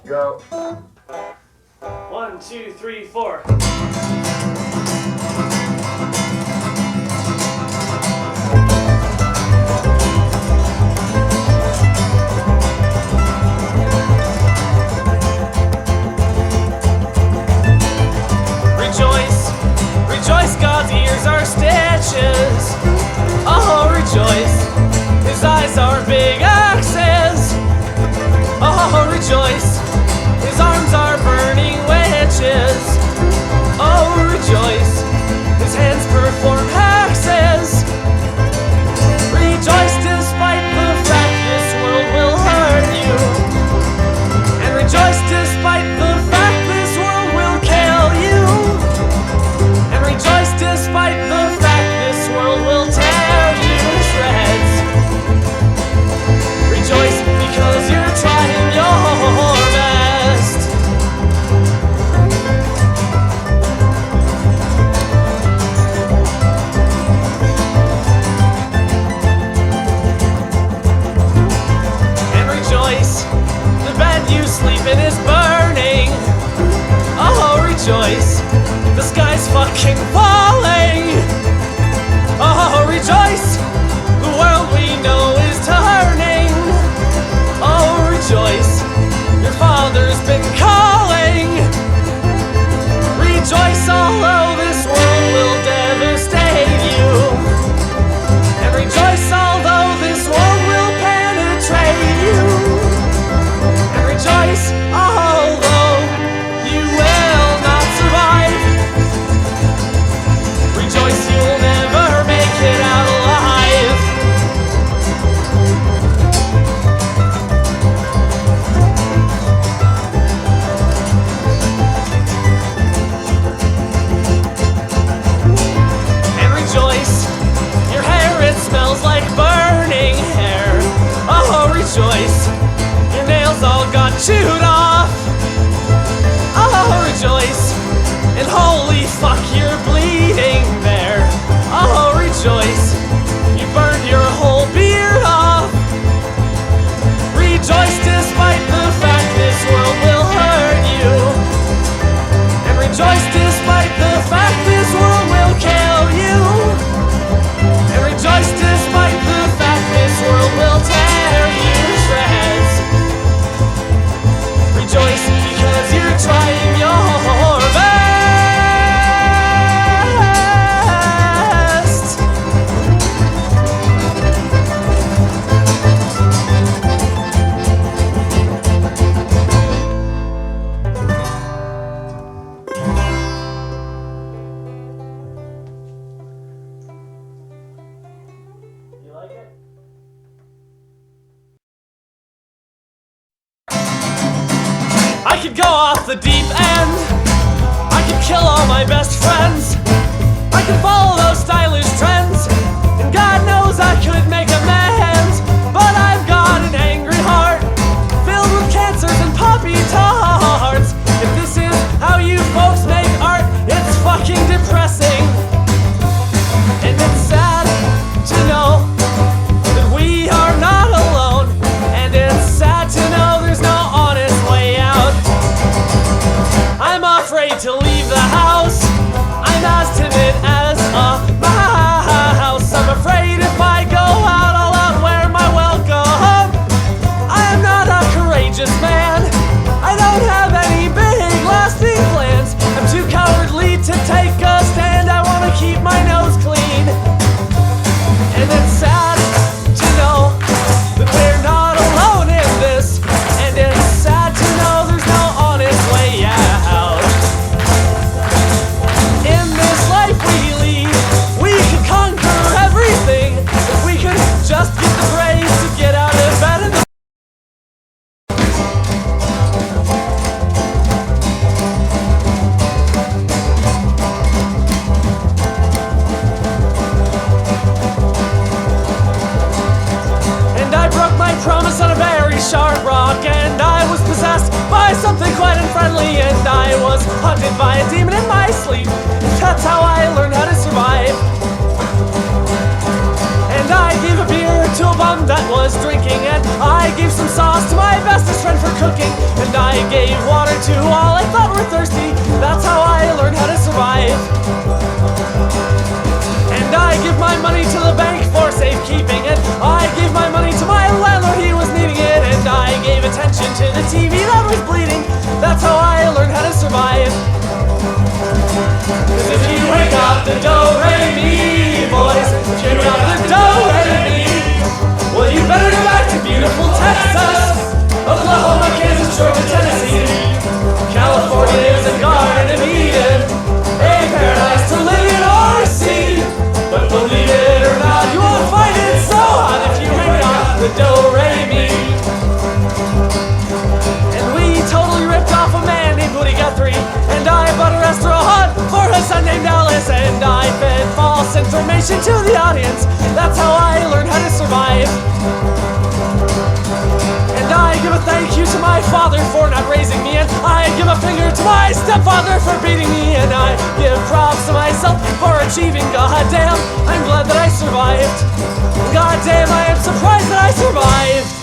Go. 1, 2, 3, 4. Rejoice, rejoice, God's ears are stitches. Oh, rejoice, his eyes are big axes. Oh, rejoice, his arms are burning witches. Oh, rejoice, his hands perform hexes. Rejoice despite the fact this world will hurt you. And rejoice despite the fact this world will kill you. And rejoice despite the fact this world will tear you to shreds. Rejoice because you're trying your best. And rejoice, the bed you sleep in is burning. Oh, rejoice, the sky's fucking falling. Oh, rejoice, the world we know is turning. Oh, rejoice, your father's been calling. Rejoice, although this world will devastate you. And rejoice, although this world will penetrate you. And rejoice, although you will not survive. Rejoice, you'll never make it out alive. And rejoice, your hair, it smells like burning hair. Oh, rejoice, your nails all got chewed off. Oh, rejoice, and holy fuck, you're bleeding there. Oh, rejoice, you burned your whole beard off. Rejoice despite the fact this world will hurt you. And rejoice despite the fact this world will kill you. And rejoice despite the fact this world will tear you to shreds. Rejoice because you're trying your best. You like it? I could go off the deep end. I could kill all my best friends. I could follow those stylish trends. And God knows I could make amends. But I've got an angry heart filled with cancers and poppy tarts. If this is how you folks make art, it's fucking depressing. And it's sad to know that we are not alone. And it's sad to know there's no honest way out. I'm afraid to leave the house. I'm as timid as a mouse. I'm afraid if I go out, I'll outwear my welcome. I am not a courageous man. I don't have any big lasting plans. I'm too cowardly to take a stand. I want to keep my nose clean. And it's sad to know that we're not alone in this. And it's sad to know there's no honest way out. In this life we lead, we could conquer everything if we could just get the brains to get out of bed in the promise on a very sharp rock, and I was possessed by something quite unfriendly, and I was haunted by a demon in my sleep. That's how I learned how to survive. And I gave a beer to a bum that was drinking, and I gave some sauce to my bestest friend for cooking, and I gave Georgia, Tennessee, California is a garden of Eden, a paradise to live in or see. But believe it or not, you won't find it so hot if you hang off the do-re-mi. And we totally ripped off a man named Woody Guthrie, and I bought a restaurant for a son named Alice, and I fed false information to the audience. That's how I learned how to survive. And I give a thank you to my father for not raising me, and I give a finger to my stepfather for beating me, and I give props to myself for achieving. Goddamn, I'm glad that I survived. Goddamn, I am surprised that I survived.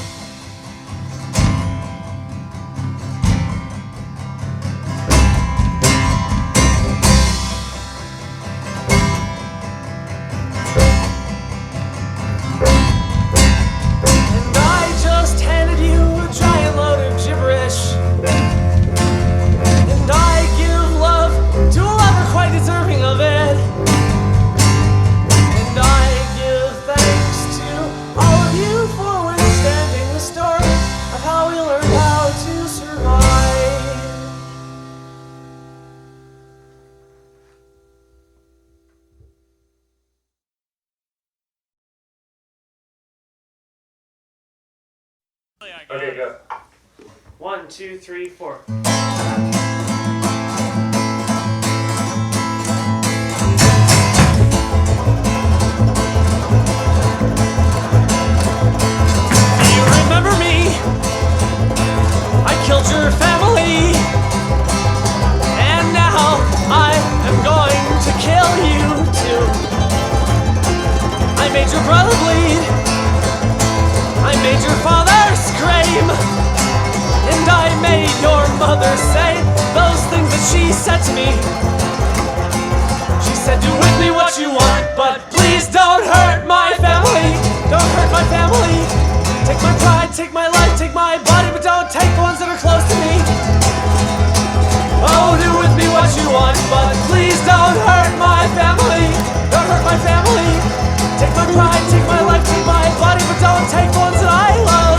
Okay, go. 1, 2, 3, 4. Do you remember me? I killed your family, and now I am going to kill you too. I made your brother bleed, I made your father scream, and I made your mother say those things that she said to me. She said, do with me what you want, but please don't hurt my family. Don't hurt my family. Take my pride, take my life, take my body, but don't take the ones that are close to me. Oh, do with me what you want, but please don't hurt my family. Don't hurt my family. Take my pride, take my life, take my body, but don't take the ones that I love.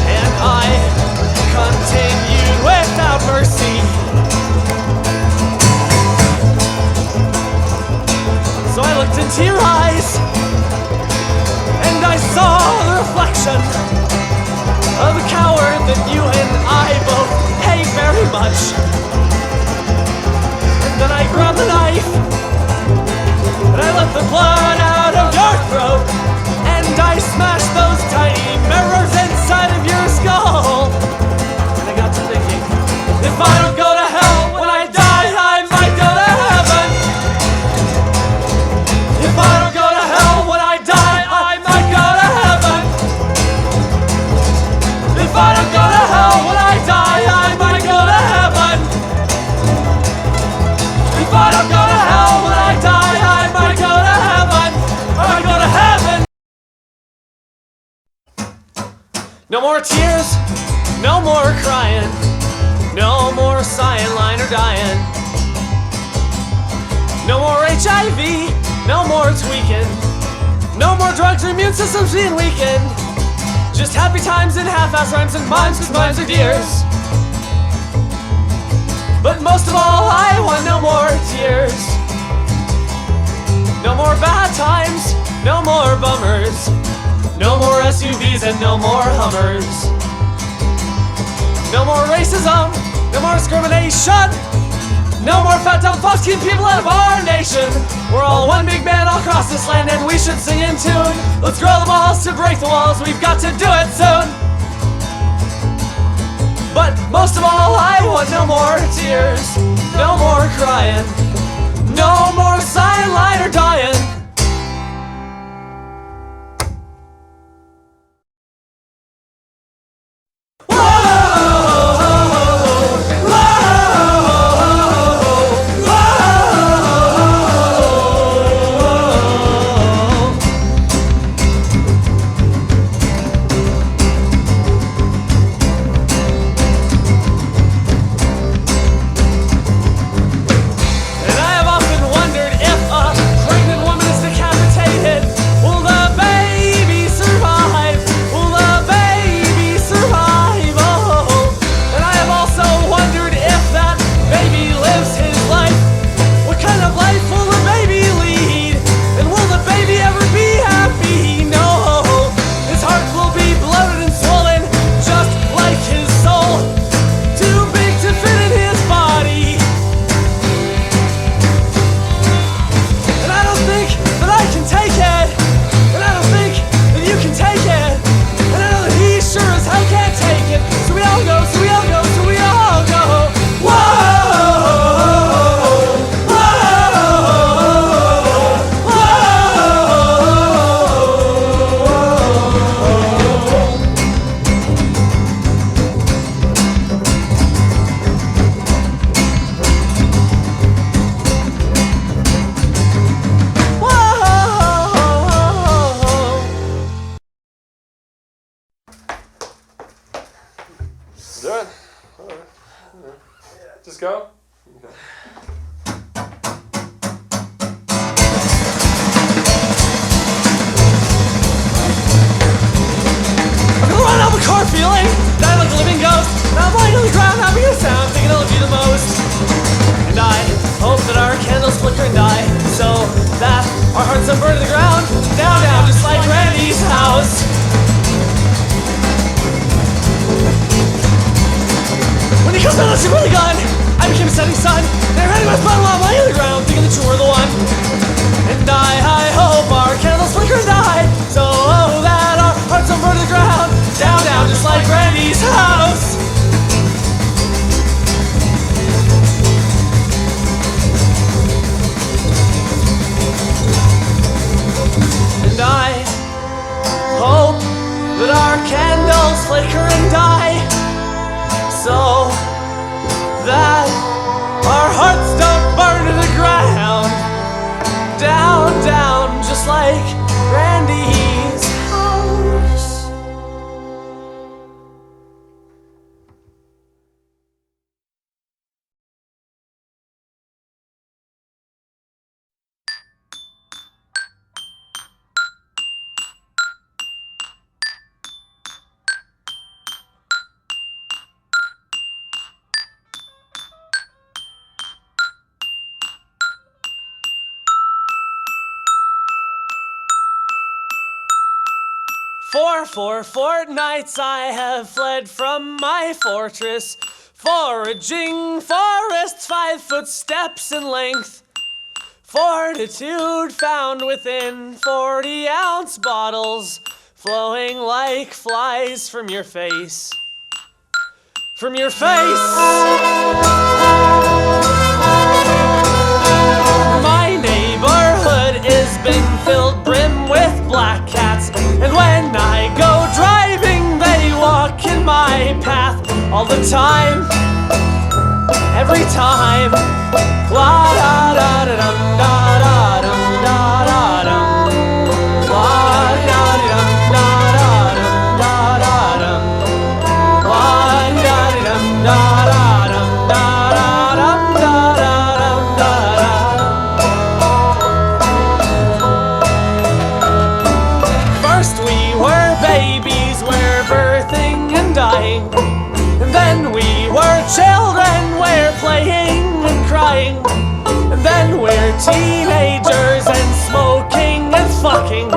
And I continued without mercy. So I looked into your eyes, and I saw the reflection of a coward that you and I both hate very much. And then I grabbed the knife, and I let the blood out of your throat, and I smashed those tiny mirrors inside of your skull. And I got to thinking, if I don't go to hell when I die, I might go to heaven. If I don't go to hell when I die, I might go to heaven. If I don't go to hell when I die, I might go to heaven. If I don't go to hell when I die, I might go to heaven. I might go to heaven. No more tears, no more crying, no more sighing, lying or dying. No more HIV, no more tweaking, no more drugs or immune systems being weakened. Just happy times and half-ass rhymes and mimes, 'cause mimes are tears. But most of all, I want no more tears. No more bad times, no more bummers, no more SUVs and no more Hummers. No more racism, no more discrimination, no more fat dumb fucks keep people out of our nation. We're all one big man all across this land, and we should sing in tune. Let's grow the balls to break the walls, we've got to do it soon. But most of all, I want no more tears, no more crying, no more sighing, lying or dying. Do it. All right. Just go. Okay. Run out the car feeling dying like a living ghost. Now I'm lying on the ground having a sound, thinking I love you the most. And I hope that our candles flicker and die, so that our hearts don't burn to the ground. Down, down, just like Randy's house. When he comes down, let's shoot with a gun. I became a setting sun. They're heading my spine while I'm lying on the ground, thinking that you were the one. And I hope our candles flicker and die, so that our hearts don't burn to the ground. Down, down, just like Randy's house. And I hope that our candles flicker and die, so that our hearts don't burn to the ground. Down, down, just like Randy's house. For 4 fortnights I have fled from my fortress, foraging forests 5 footsteps in length. Fortitude found within 40-ounce bottles, flowing like flies from your face. From your face! My neighborhood is been filled brim with black cats, and when I go driving they walk in my path all the time, every time. La da da da dum da da dum da da dum. La da da dum da da dum da da dum. La da da dum da da dum da da dum da da dum da da. First we were babies, we're birthing and dying, and then we were children, we're playing and crying, and then we're teenagers and smoking and fucking.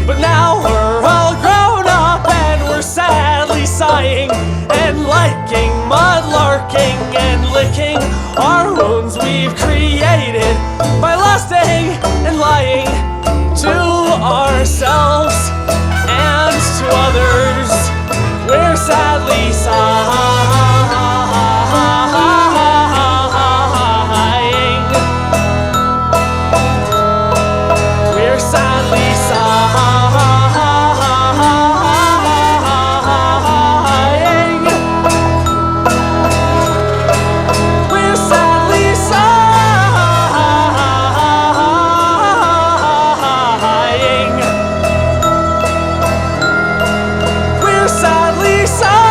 But now we're all grown up and we're sadly sighing and liking, mudlarking and licking our wounds we've created by lusting and lying to ourselves and to others. We're sadly sighing. We're sadly sighing. We're sadly sighing. We're sadly sighing.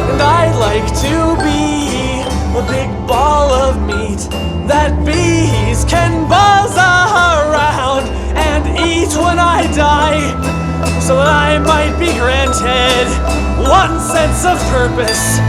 And I'd like to be a big ball of meat that bees can buzz around and eat when I die, so that I might be granted one sense of purpose.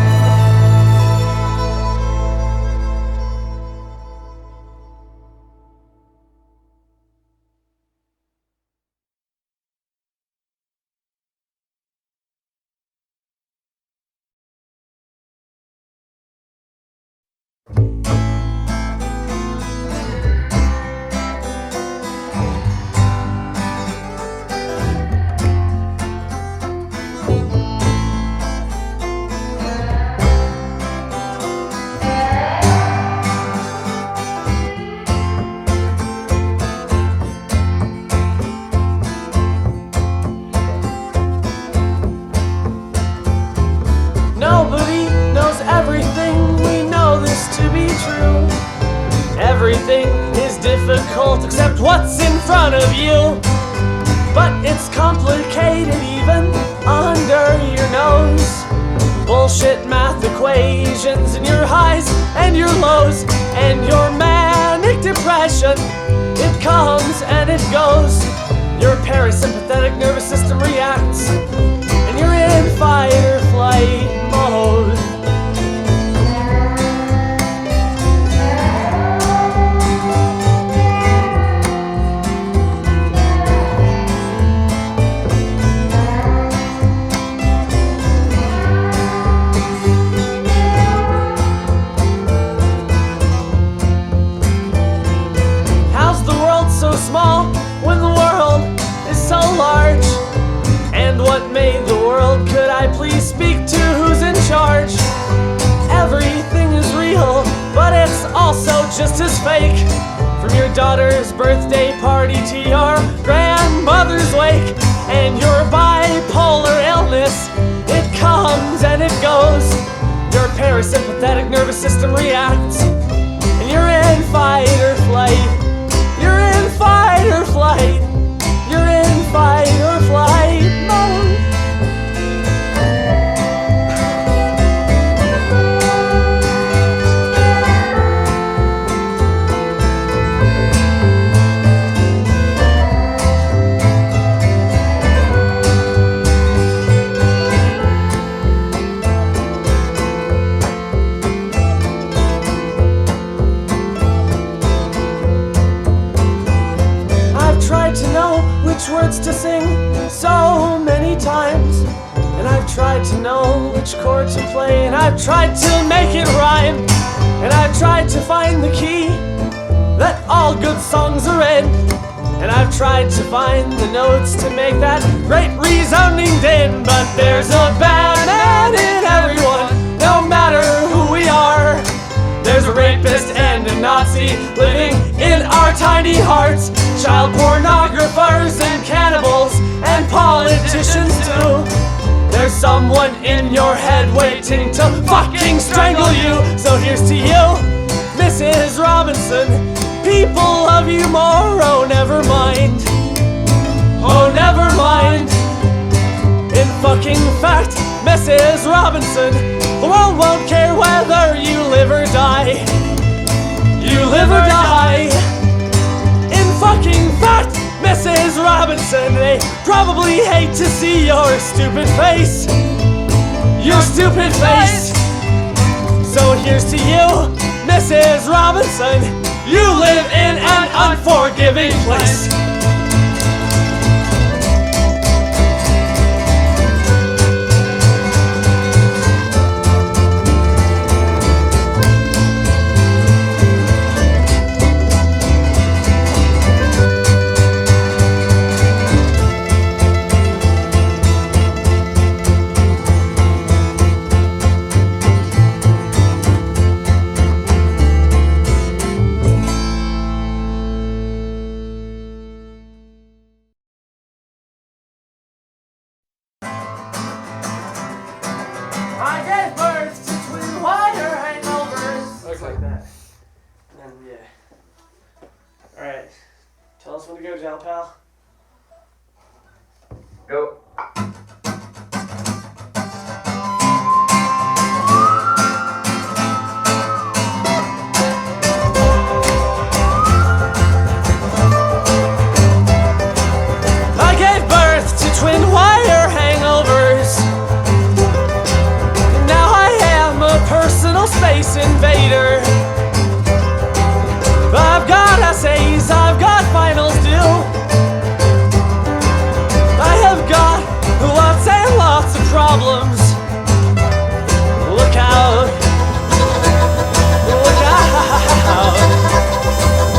Nobody knows everything, we know this to be true. Everything is difficult difficult except what's in front of you. But it's complicated even under your nose. Bullshit math equations and your highs and your lows and your manic depression. It comes and it goes. Your parasympathetic nervous system reacts and you're in fight or flight mode. Small when the world is so large. And what made the world? Could I please speak to who's in charge? Everything is real, but it's also just as fake. From your daughter's birthday party to your grandmother's wake. And your bipolar illness, it comes and it goes. Your parasympathetic nervous system reacts and you're in fight or flight. You're in fight or flight. You're in fight or flight mode. To know which words to sing so many times, and I've tried to know which chord to play, and I've tried to make it rhyme, and I've tried to find the key that all good songs are in, and I've tried to find the notes to make that great resounding din. But there's a bad man in everyone, no matter who we are. There's a rapist and a Nazi living in our tiny hearts. Child pornographers and cannibals and politicians too. There's someone in your head waiting to fucking strangle you. So here's to you, Mrs. Robinson. People love you more, oh never mind. Oh never mind. In fucking fact, Mrs. Robinson, the world won't care whether you live or die. You live or die. In fucking fact, Mrs. Robinson, they probably hate to see your stupid face. Your stupid face. So here's to you, Mrs. Robinson. You live in an unforgiving place. Tell us when to go, Jal Pal. Go. I gave birth to twin wire hangovers. Now I am a personal space invader. I've got essays, I've got finals due. I have got lots and lots of problems. Look out. Look out.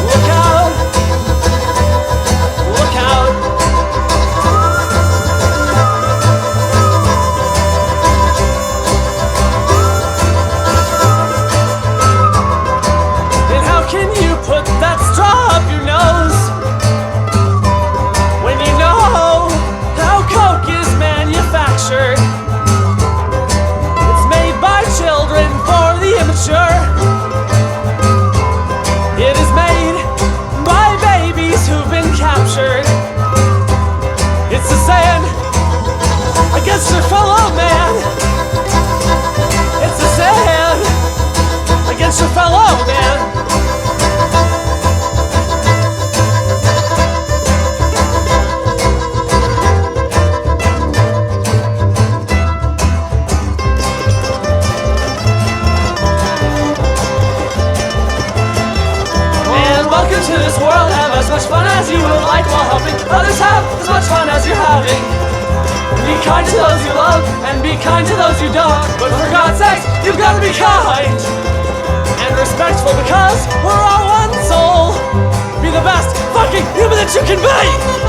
Look out. Look out. And how can you put that straw up your nose when you know how Coke is manufactured? It's made by children for the immature. It is made by to this world, have as much fun as you would like while helping others have as much fun as you're having. Be kind to those you love, and be kind to those you don't. But for God's sake, you've got to be kind and respectful, because we're all one soul. Be the best fucking human that you can be.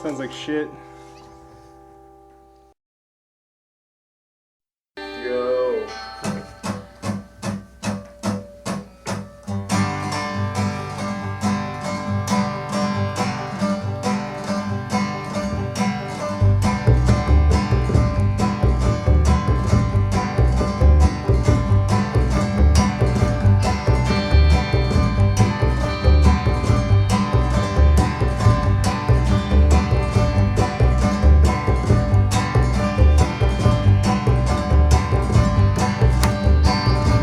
Sounds like shit. Go.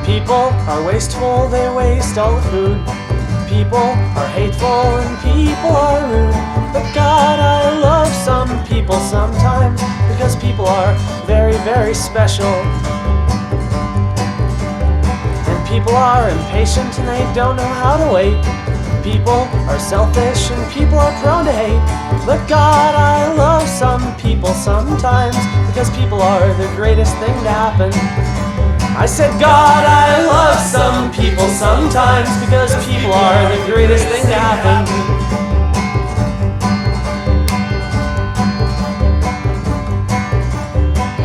People are wasteful, they waste all the food. People are hateful and people are rude. But God, I love some people sometimes, because people are very, very special. And people are impatient and they don't know how to wait. People are selfish and people are prone to hate. But God, I love some people sometimes, because people are the greatest thing to happen. I said, God, I love some people sometimes, because people are the greatest thing to happen.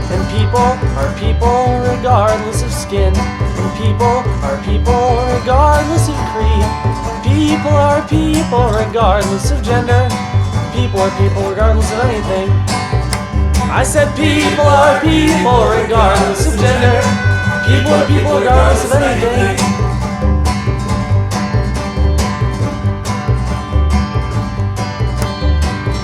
And people are people regardless of skin. And people are people regardless of creed. People are people regardless of gender. People are people regardless of anything. I said, people are people regardless of gender. People are people regardless of anything.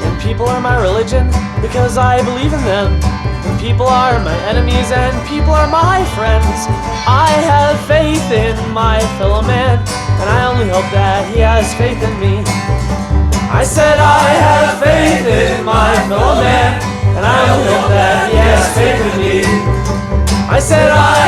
And people are my religion, because I believe in them. And people are my enemies and people are my friends. I have faith in my fellow man, and I only hope that he has faith in me. I said I have faith in my fellow man, and I only hope that he has faith in me. I said I